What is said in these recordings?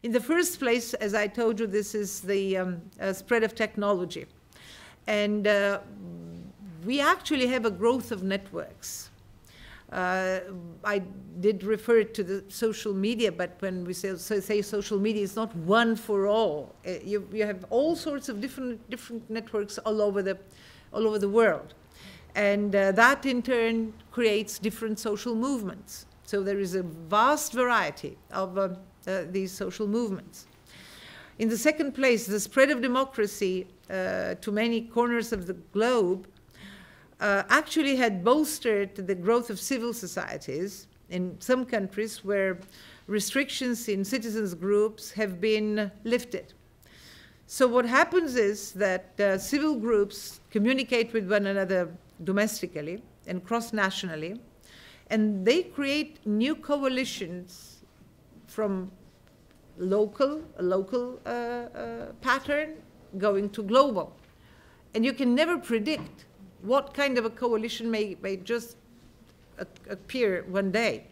In the first place, as I told you, this is the spread of technology. And we actually have a growth of networks. I did refer to the social media, but when we say social media, it's not one for all. You have all sorts of different networks all over the world. And that in turn creates different social movements. So there is a vast variety of these social movements. In the second place, the spread of democracy to many corners of the globe actually had bolstered the growth of civil societies in some countries where restrictions in citizens' groups have been lifted. So what happens is that civil groups communicate with one another domestically and cross-nationally, and they create new coalitions from a local pattern going to global. And you can never predict what kind of a coalition may just appear one day.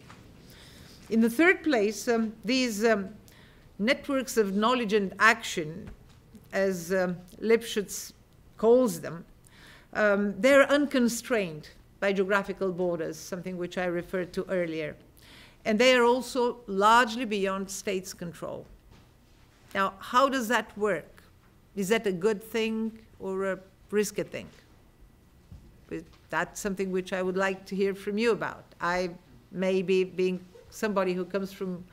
In the third place, these networks of knowledge and action, as Lipschutz calls them, they're unconstrained by geographical borders, something which I referred to earlier. And they are also largely beyond states' control. Now, how does that work? Is that a good thing or a risky thing? That's something which I would like to hear from you about. I, maybe being somebody who comes from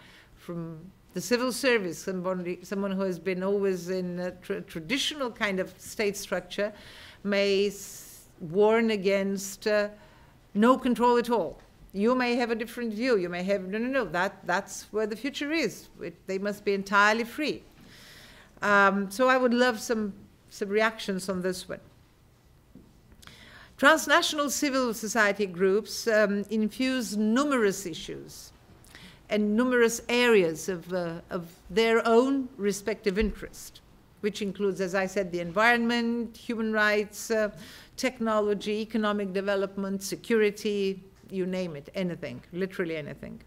the civil service, someone who has been always in a traditional kind of state structure, may warn against no control at all. You may have a different view. You may have, no, that's where the future is. They must be entirely free. So I would love some reactions on this one. Transnational civil society groups infuse numerous issues and numerous areas of their own respective interest, which includes, as I said, the environment, human rights, technology, economic development, security, you name it, anything, literally anything.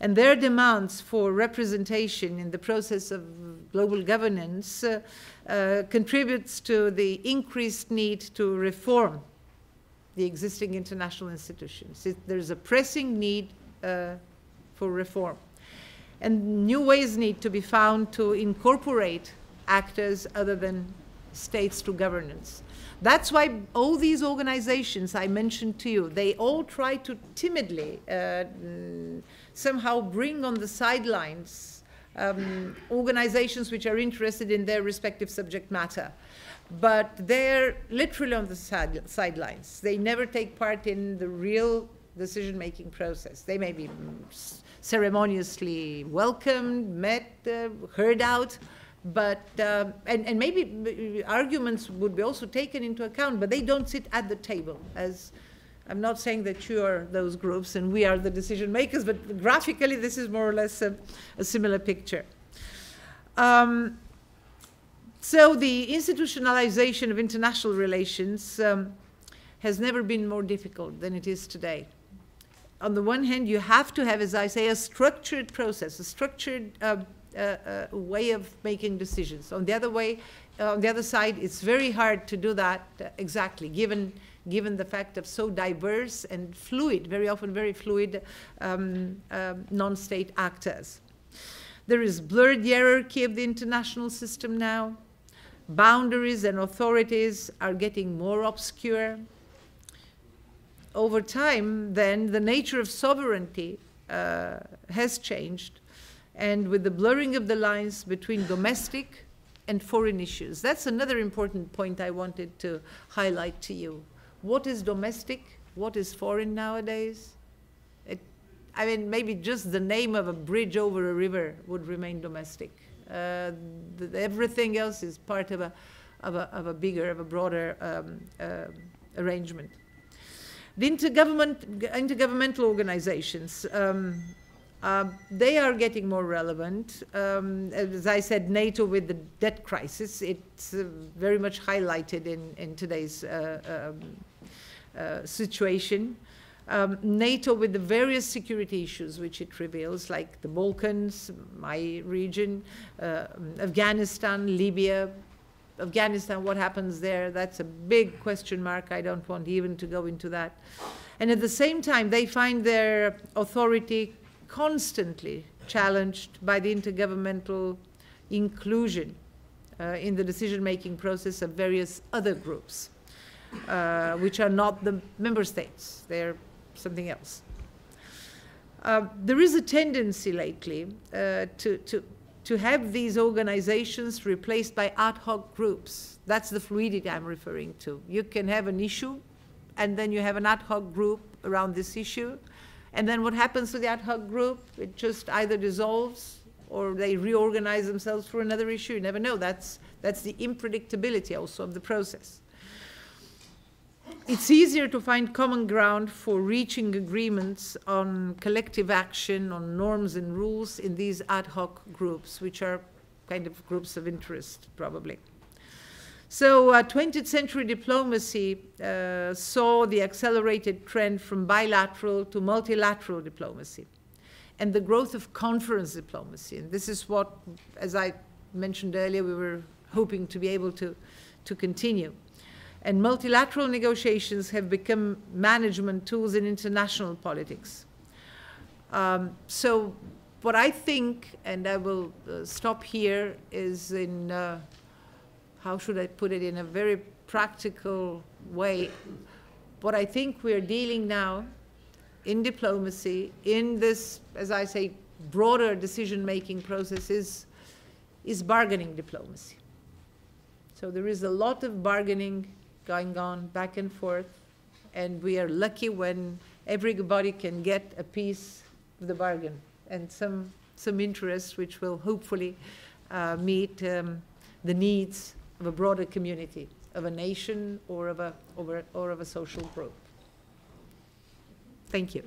And their demands for representation in the process of global governance contributes to the increased need to reform the existing international institutions. There's a pressing need for reform. And new ways need to be found to incorporate actors other than states to governance. That's why all these organizations I mentioned to you, they all try to timidly somehow bring on the sidelines organizations which are interested in their respective subject matter. But they're literally on the sidelines. They never take part in the real decision-making process. They may be ceremoniously welcomed, met, heard out, but, and maybe arguments would be also taken into account, but they don't sit at the table. As I'm not saying that you are those groups and we are the decision makers, but graphically this is more or less a similar picture. So the institutionalization of international relations has never been more difficult than it is today. On the one hand, you have to have, as I say, a structured process, a structured way of making decisions. On the other side, it's very hard to do that exactly, given the fact of so diverse and fluid, very often very fluid non-state actors. There is blurred hierarchy of the international system now. Boundaries and authorities are getting more obscure. Over time, then, the nature of sovereignty has changed, and with the blurring of the lines between domestic and foreign issues. That's another important point I wanted to highlight to you. What is domestic? What is foreign nowadays? I mean, maybe just the name of a bridge over a river would remain domestic. Everything else is part of a bigger, of a broader arrangement. The intergovernmental organizations, they are getting more relevant. As I said, NATO with the debt crisis, it's very much highlighted in today's situation. NATO with the various security issues which it reveals, like the Balkans, my region, Afghanistan, Libya. Afghanistan, what happens there? That's a big question mark. I don't want even to go into that. And at the same time, they find their authority constantly challenged by the intergovernmental inclusion in the decision-making process of various other groups, which are not the member states. They're something else. There is a tendency lately to have these organizations replaced by ad hoc groups. That's the fluidity I'm referring to. You can have an issue, and then you have an ad hoc group around this issue, and then what happens to the ad hoc group? It just either dissolves or they reorganize themselves for another issue. You never know. That's the unpredictability also of the process. It's easier to find common ground for reaching agreements on collective action, on norms and rules in these ad hoc groups, which are kind of groups of interest, probably. So 20th century diplomacy saw the accelerated trend from bilateral to multilateral diplomacy and the growth of conference diplomacy. And this is what, as I mentioned earlier, we were hoping to be able to continue. And multilateral negotiations have become management tools in international politics. So what I think, and I will stop here, is in, how should I put it, in a very practical way. What I think we're dealing now in diplomacy, in this, as I say, broader decision-making process is bargaining diplomacy. So there is a lot of bargaining going on back and forth, and we are lucky when everybody can get a piece of the bargain and some interest which will hopefully meet the needs of a broader community, of a nation or of a social group. Thank you.